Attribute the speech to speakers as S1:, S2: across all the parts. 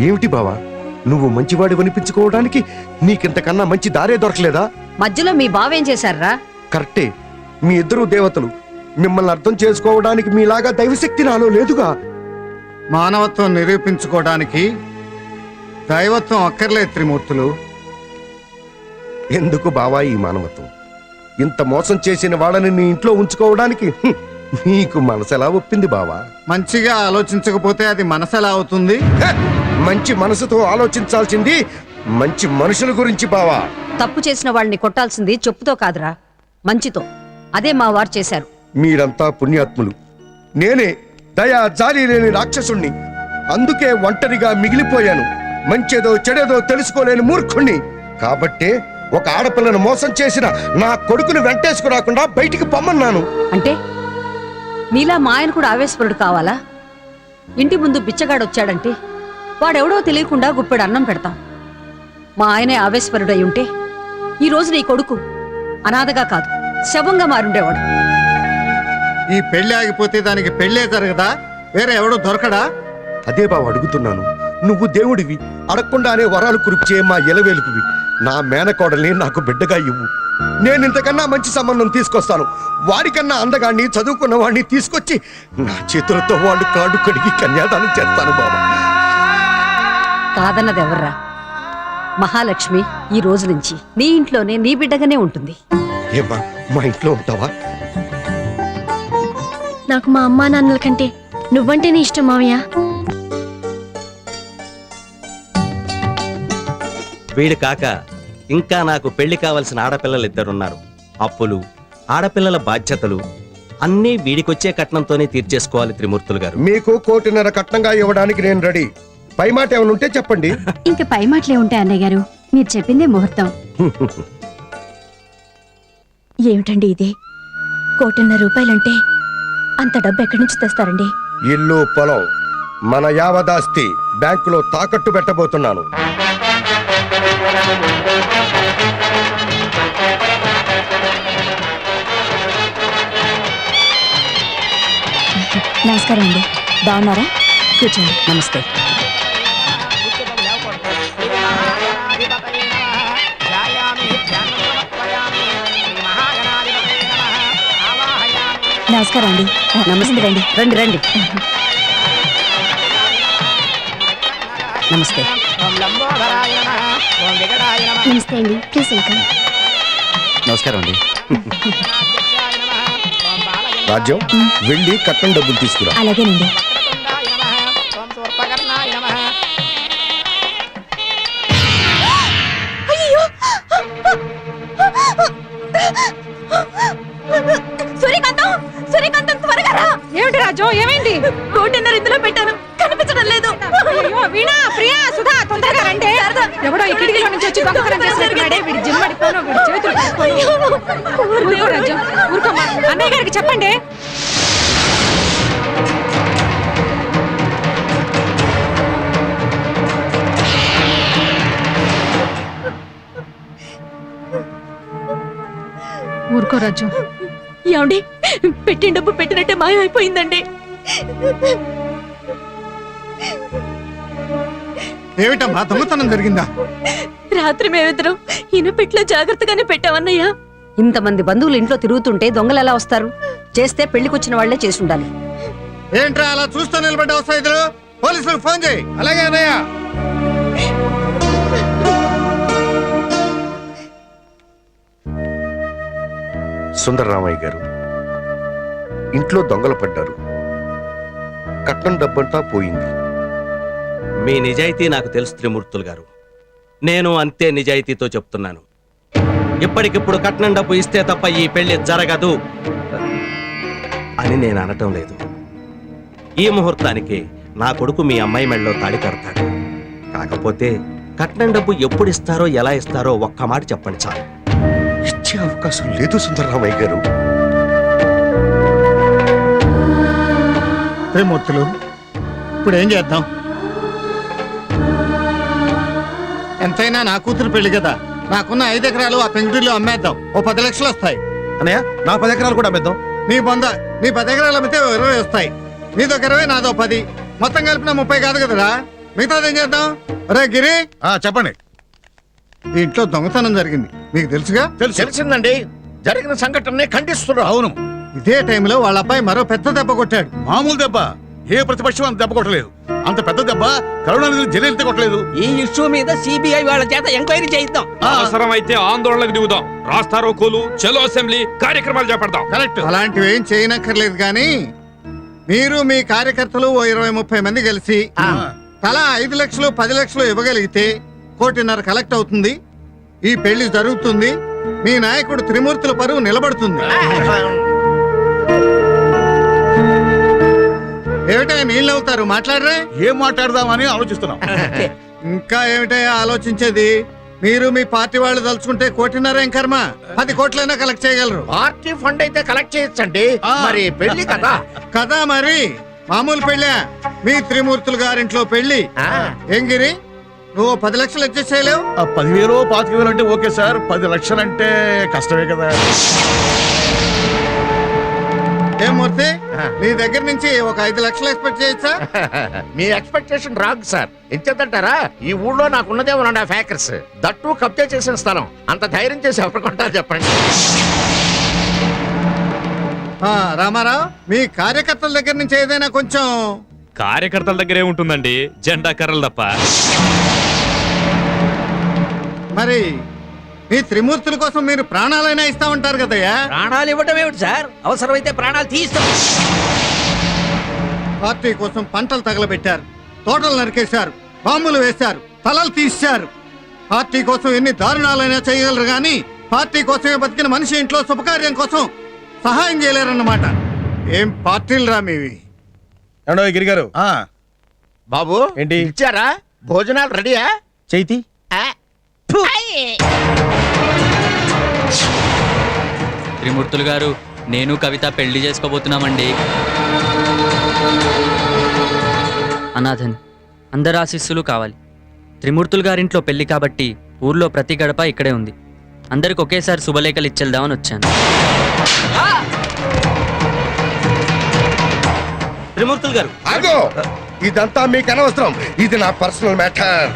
S1: ఏమిటి బావా, నువ్వు మంచివాడి వినిపించుకోవడానికి నీకింతకన్నా మంచి దారే దొరకలేదా?
S2: మధ్యలో మీ బావేం చేశారా?
S1: కరెక్టే, మీ ఇద్దరు దేవతలు. మిమ్మల్ని అర్థం చేసుకోవడానికి మీలాగా దైవశక్తి నాలో లేదుగా.
S3: మానవత్వం నిరూపించుకోవడానికి దైవత్వం అక్కర్లేదు త్రిమూర్తులు.
S1: ఎందుకు బావా ఈ మానవత్వం? ఇంత మోసం చేసిన వాళ్ళని నీ ఇంట్లో ఉంచుకోవడానికి నీకు మనసెలా ఒప్పింది బావా?
S3: మంచిగా ఆలోచించకపోతే అది మనసు ఎలా అవుతుంది?
S1: మంచి మనసుతో ఆలోచించాల్సింది మంచి మనుషుల గురించి బావా.
S2: తప్పు చేసిన వాళ్ళని కొట్టాల్సింది చెప్పుతో కాదురా, మంచితో. అదే మా వారు చేశారు.
S1: మీరంతా పుణ్యాత్ములు. నేనే దయా జాలి లేని రాక్షసుణ్ణి. అందుకే ఒంటరిగా మిగిలిపోయాను. మంచేదో చెడేదో తెలుసుకోలేని మూర్ఖుణ్ణి. కాబట్టే ఒక ఆడపిల్లను మోసం చేసిన నా కొడుకుని వెంటేసుకు రాకుండా బయటికి పొమ్మన్నాను.
S2: అంటే నీలా మా ఆయన కూడా ఆవేశపరుడు కావాలా? ఇంటి ముందు బిచ్చగాడొచ్చాడంటే వాడెవడో తెలియకుండా గుప్పెడు అన్నం పెడతాం. మా ఆయనే ఆవేశపరుడై ఉంటే ఈ రోజు నీ కొడుకు అనాథగా కాదు, శవంగా మారుండేవాడు.
S3: ఈ పెళ్లి ఆగిపోతే దానికి పెళ్లే జరగదా? వేరే ఎవడో దొరకడా?
S1: అదే బావ అడుగుతున్నాను. నువ్వు దేవుడివి, అడగకుండానే వరాలు కురిపించే మా ఎలవేలుకువి. నా మేనకోడల్ని నాకు బిడ్డగా ఇవ్వు. నేనింతకన్నా మంచి సంబంధం తీసుకొస్తాను. వాడికన్నా అందగాన్ని, చదువుకున్న వాడిని తీసుకొచ్చి నా చేతులతో వాళ్ళు కాడు కడిగి కన్యాదానం చేస్తాను బాబా.
S2: కాదన్నది ఎవర్రా? మహాలక్ష్మి ఈ రోజు నుంచి నీ ఇంట్లోనే నీ బిడ్డగానే ఉంటుంది.
S1: ఏమ్మా, మా ఇంట్లో ఉంటావా?
S4: నాకు మా అమ్మా నాన్నల కంటే నువ్వంటేనే ఇష్టం మావయ్య.
S5: వీడు కాక ఇంకా నాకు పెళ్లి కావలసిన ఆడపిల్లలు ఇద్దరున్నారు. అప్పులు, ఆడపిల్లల బాధ్యతలు అన్నీ వీడికొచ్చే కట్నంతోనే తీర్చేసుకోవాలి త్రిమూర్తులు గారు.
S1: మీకు 1.5 కోటి కట్నంగా ఇవ్వడానికి నేను రెడీ. పై మాట ఏమైనా ఉంటే చెప్పండి.
S4: ఇంక పై మాటలే ఉంటాయి అన్నయ్య గారు, మీరు చెప్పిందే ముహూర్తం. ఏమిటండి ఇది? 1.5 కోట్లంటే అంత డబ్బు ఎక్కడి నుంచి తెస్తారండి?
S1: ఇల్లు, పొలం, మన యావదాస్తి బ్యాంకులో తాకట్టు పెట్టబోతున్నాను.
S4: నమస్కారం అండి, బాగున్నారా? కూర్చోండి.
S2: నమస్తే.
S4: నమస్కారం అండి.
S2: నమస్తే.
S4: రండి
S2: రండి రండి. నమస్తే.
S4: నమస్తే అండి, ప్లీజ్ వెల్కమ్.
S5: నమస్కారం అండి.
S1: రాజ్యం, వెళ్ళి కట్నం డబ్బులు తీసుకురా.
S4: అలాగేనండి.
S6: సూర్యకాంతం త్వరగా రా. ఏమిటి రాజు, ఏమైంది? 1.5 కోటి ఇందులో పెట్టాను, కనిపించడం లేదు. వీణా, ప్రియా, సుధా, తొందరగా రండి. ఎవడో ఈ కిటికీలో నుంచి వచ్చి దొంగతనం చేస్తున్నాడే. వీడి జిమ్మడిపోను, వీడి చేతులు. ఊరుకో రాజు, ఊరుకోమ్మా. అన్నయ్య గారికి చెప్పండి. ఊరుకో రాజు.
S4: ఏమండి, పెట్టిన డబ్బు పెట్టినట్టే మాయమైపోయిందండి.
S3: ఏమిటమ్మా, దొంగతనం జరిగిందా?
S4: రాత్రి మేమిద్దరం ఇనుపెట్లో జాగ్రత్తగానే పెట్టామన్నయ్య.
S2: ఇంతమంది బంధువులు ఇంట్లో తిరుగుతుంటే దొంగలు ఎలా వస్తారు? చేస్తే పెళ్లికొచ్చిన వాళ్లే చేసి ఉండాలి.
S3: ఏంట్రా అలా చూస్తూ నిలబడ్డావు? సైదులు, పోలీసులకు ఫోన్ చేయి. అలాగే అన్నయ్య.
S1: సుందరరామయ్య గారు, ఇంట్లో దొంగలు పడ్డారు. కట్నం డబ్బంతా పోయింది.
S5: మీ నిజాయితీ నాకు తెలుసు త్రిమూర్తులు గారు. నేను అంతే నిజాయితీతో చెప్తున్నాను. ఇప్పటికిప్పుడు కట్నం డబ్బు ఇస్తే తప్ప ఈ పెళ్లి జరగదు అని నేను అనటం లేదు. ఈ ముహూర్తానికి నా కొడుకు మీ అమ్మాయి మెడలో తాళి కడతాడు. కాకపోతే కట్నం డబ్బు ఎప్పుడు ఇస్తారో, ఎలా ఇస్తారో ఒక్క మాట చెప్పండి చాలు.
S1: ఇచ్చే అవకాశం లేదు సుందరరామయ్య గారు.
S3: త్రిమూర్తులు, ఇప్పుడు ఏం చేద్దాం? ఎంతైనా నా కూతురు పెళ్లి కదా. నాకున్న 5 ఎకరాలు ఆ పెంకుటిలో అమ్మేద్దాం. ఓ 10 లక్షలు వస్తాయి.
S7: అన్నయ్య, నా 10 ఎకరాలు కూడా అమ్మేద్దాం.
S3: నీ 10 ఎకరాలు అమ్మితే 20 వస్తాయి. నీదో 20, నాదో 10, మొత్తం కలిపిన 30 కాదు కదరా. మిగతాది ఏం చేద్దాం? రే గిరి,
S7: చెప్పండి.
S3: ఈ ఇంట్లో దొంగతనం జరిగింది, మీకు తెలుసుగా?
S8: తెలిసిందండి. జరిగిన సంఘటనని ఖండిస్తున్నా.
S7: అవును,
S3: ఇదే టైంలో వాళ్ళ అబ్బాయి మరో పెద్ద దెబ్బ కొట్టాడు.
S7: మామూలు దెబ్బ. ఏ ప్రతిపక్షం అంత దెబ్బ కొట్టలేదు. అంత పెద్ద దెబ్బ కరుణానిధి జైలు కొట్టలేదు.
S9: ఈ ఇష్యూ మీద సిబిఐ వాళ్ళ చేత ఎంక్వైరీ చేయిద్దాం.
S10: అవసరం అయితే ఆందోళనకు దిగుదాం. రాస్తారోకోలు, చలో అసెంబ్లీ కార్యక్రమాలు చేపడతాం.
S7: కరెక్ట్.
S3: అలాంటివి ఏం చేయనక్కర్లేదు కానీ మీరు మీ కార్యకర్తలు ఓ 20-30 మంది కలిసి తలా 5 లక్షలు 10 లక్షలు ఇవ్వగలిగితే 1.5 కోటి కలెక్ట్ అవుతుంది. ఈ పెళ్లి జరుగుతుంది. మీ నాయకుడు త్రిమూర్తుల పరువు నిలబడుతుంది. ఏమిటా నీళ్ళవుతారు? మాట్లాడరే.
S7: ఏం మాట్లాడదామని ఆలోచిస్తున్నాం.
S3: ఇంకా ఏమిటా ఆలోచించేది? మీరు మీ పార్టీ వాళ్ళు తలుచుకుంటే 1.5 కోటి ఏం కర్మ, 10 కోట్లైనా కలెక్ట్ చేయగలరు.
S8: పార్టీ ఫండ్ అయితే కలెక్ట్ చేయొచ్చండి. మరి పెళ్లి కదా.
S3: కదా మరి, మామూలు పెళ్ళా? మీ త్రిమూర్తులు గారింట్లో పెళ్లి. ఏం గిరి, నువ్వు 10 లక్షలు అడ్జస్ట్ చేయలేవు?
S7: 10,000 25,000 అంటే ఓకే సార్. 10 లక్షలు అంటే కష్టమే కదా.
S3: ఏం మూర్తి, నీ దగ్గర నుంచి ఒక 5 లక్షలు ఎక్స్పెక్ట్ చేయొచ్చా?
S8: మీ ఎక్స్పెక్టేషన్ రాంగ్ సార్. ఎంచేతంటారా, ఈ ఊళ్ళో నాకున్నదే 1.5 acres. దట్టు కబ్జా చేసిన స్థలం. అంత ధైర్యం చేసి ఎవరు కొంటారు చెప్పండి.
S3: రామారావు, మీ కార్యకర్తల దగ్గర నుంచి ఏదైనా కొంచెం.
S10: కార్యకర్తల దగ్గర ఏముంటుందండి, జెండా కర్రలు తప్ప.
S3: మరి మీ త్రిమూర్తుల కోసం మీరు ప్రాణాలైనా ఇస్తా ఉంటారు కదయ్యా.
S9: ప్రాణాలు ఇవ్వటం ఏమిటి సార్, అవసరమైతే ప్రాణాలు తీస్తాం.
S3: పార్టీ కోసం పంటలు తగలబెట్టారు, తోటలు నరికేశారు, బాంబులు వేశారు, తలలు తీశారు. పార్టీ కోసం ఎన్ని దారుణాలైనా చేయగలరు గాని పార్టీ కోసమే బతికిన మనిషి ఇంట్లో శుభకార్యం కోసం సహాయం చేయలేరన్నమాట. ఏం పార్టీలు రా మీవి?
S7: ఏమండో గిరిగారు,
S8: బాబు
S7: ఏంటి?
S8: ఇచ్చారా? భోజనాలు రెడీయా?
S7: చైతి
S11: త్రిమూర్తులు గారు, నేను కవిత పెళ్లి చేసుకోబోతున్నామండి. అనాథని, అందరి ఆశీస్సులు కావాలి. త్రిమూర్తులు గారింట్లో పెళ్లి కాబట్టి ఊర్లో ప్రతి గడప ఇక్కడే ఉంది. అందరికి ఒకేసారి శుభలేఖలు ఇచ్చేద్దామని వచ్చాను.
S5: త్రిమూర్తులు గారు,
S1: ఆగో, ఇదంతా మీకు అనవసరం. ఇది నా పర్సనల్ మ్యాటర్.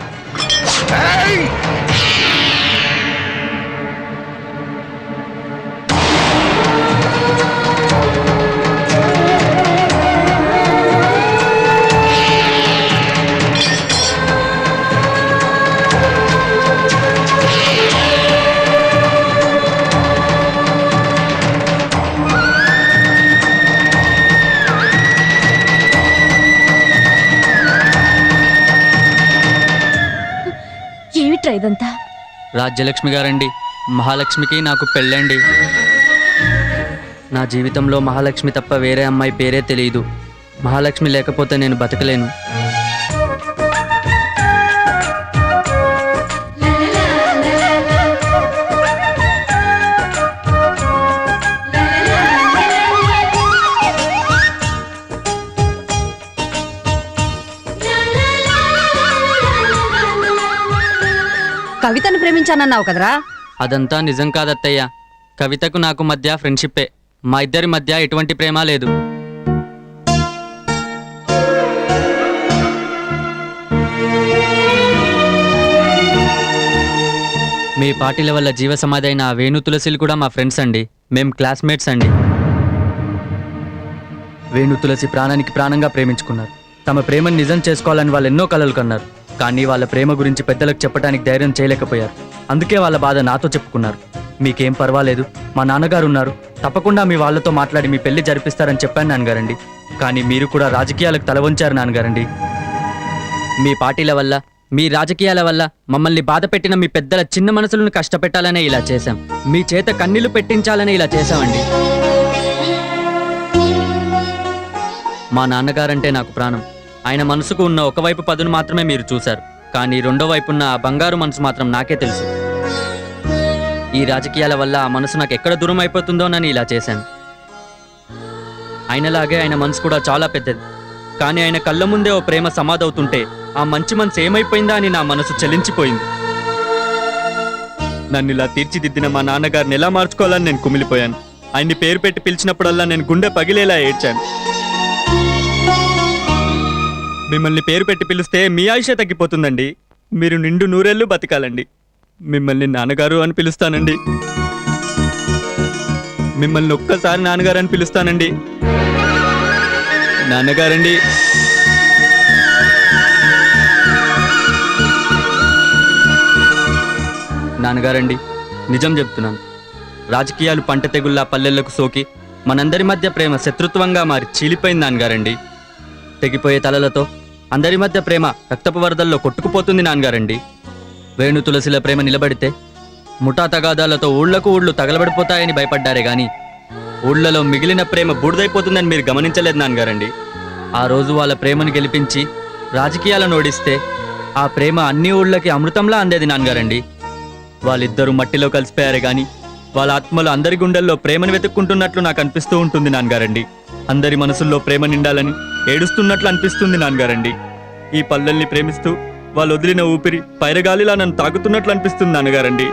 S4: ఏమిట్రా ఇదంతా?
S11: రాజ్యలక్ష్మి గారండి, మహాలక్ష్మికి నాకు పెళ్ళండి. నా జీవితంలో మహాలక్ష్మి తప్ప వేరే అమ్మాయి పేరే తెలియదు. మహాలక్ష్మి లేకపోతే నేను బతకలేను.
S2: కవితను ప్రేమించానన్నావు కదరా?
S11: అదంతా నిజం కాదత్తయ్య. కవితకు నాకు మధ్య ఫ్రెండ్షిప్పే. మా ఇద్దరి మధ్య ఎటువంటి ప్రేమ లేదు. మీ పార్టీల వల్ల జీవ సమాధి అయిన వేణు తులసిలు కూడా మా ఫ్రెండ్స్ అండి. మేం క్లాస్మేట్స్ అండి. వేణు తులసి ప్రాణానికి ప్రాణంగా ప్రేమించుకున్నారు. తమ ప్రేమను నిజం చేసుకోవాలని వాళ్ళు ఎన్నో కలలు కన్నారు. కానీ వాళ్ళ ప్రేమ గురించి పెద్దలకు చెప్పడానికి ధైర్యం చేయలేకపోయారు. అందుకే వాళ్ళ బాధ నాతో చెప్పుకున్నారు. మీకేం పర్వాలేదు, మా నాన్నగారు ఉన్నారు, తప్పకుండా మీ వాళ్ళతో మాట్లాడి మీ పెళ్లి జరిపిస్తారని చెప్పాను నాన్నగారండి. కానీ మీరు కూడా రాజకీయాలకు తల వంచారు నాన్నగారండి. మీ పార్టీల వల్ల, మీ రాజకీయాల వల్ల మమ్మల్ని బాధ పెట్టిన మీ పెద్దల చిన్న మనసులను కష్టపెట్టాలనే ఇలా చేశాం. మీ చేత కన్నీళ్లు పెట్టించాలనే ఇలా చేశామండి. మా నాన్నగారంటే నాకు ప్రాణం. ఆయన మనసుకు ఉన్న ఒకవైపు పదును మాత్రమే మీరు చూశారు. కానీ రెండో వైపున్న ఆ బంగారు మనసు మాత్రం నాకే తెలుసు. ఈ రాజకీయాల వల్ల ఆ మనసు నాకు ఎక్కడ దూరం అయిపోతుందోనని ఇలా చేశాను. ఆయనలాగే ఆయన మనసు కూడా చాలా పెద్దది. కానీ ఆయన కళ్ళ ముందే ఓ ప్రేమ సమాధవుతుంటే ఆ మంచి మనసు ఏమైపోయిందా అని నా మనసు చలించిపోయింది. నన్ను ఇలా తీర్చిదిద్దిన మా నాన్నగారిని ఎలా మార్చుకోవాలని నేను కుమిలిపోయాను. ఆయన్ని పేరు పెట్టి పిలిచినప్పుడల్లా నేను గుండె పగిలేలా ఏడ్చాను. మిమ్మల్ని పేరు పెట్టి పిలిస్తే మీ ఆయుషే తగ్గిపోతుందండి. మీరు నిండు నూరేళ్లు బతకాలండి. మిమ్మల్ని నాన్నగారు అని పిలుస్తానండి. మిమ్మల్ని ఒక్కసారి నాన్నగారు అని పిలుస్తానండి. నాన్నగారండి. నాన్నగారండి, నిజం చెప్తున్నాను. రాజకీయాలు పంట తెగుల్లా పల్లెళ్లకు సోకి మనందరి మధ్య ప్రేమ శత్రుత్వంగా మారి చీలిపోయింది నాన్నగారండి. తెగిపోయే తలలతో అందరి మధ్య ప్రేమ రక్తపు వరదల్లో కొట్టుకుపోతుంది నాన్నగారండి. వేణు తులసిల ప్రేమ నిలబడితే ముఠా తగాదాలతో ఊళ్ళకు ఊళ్ళు తగలబడిపోతాయని భయపడ్డారే గాని ఊళ్ళలో మిగిలిన ప్రేమ బూడిదైపోతుందని మీరు గమనించలేదు నాన్నగారండి. ఆ రోజు వాళ్ళ ప్రేమను గెలిపించి రాజకీయాలను ఓడిస్తే ఆ ప్రేమ అన్ని ఊళ్ళకి అమృతంలా అందేది నాన్నగారండి. వాళ్ళిద్దరూ మట్టిలో కలిసిపోయారే గాని వాళ్ళ ఆత్మలు అందరి గుండెల్లో ప్రేమను వెతుక్కుంటున్నట్లు నాకు అనిపిస్తూ ఉంటుంది నాన్నగారండి. అందరి మనసుల్లో ప్రేమ నిండాలని ఏడుస్తున్నట్లు అనిపిస్తుంది నాన్నగారండి. ఈ పల్లెల్ని ప్రేమిస్తూ వాళ్ళు వదిలిన ఊపిరి పైరగాలిలా నన్ను తాకుతున్నట్లు అనిపిస్తుంది నాన్నగారండి.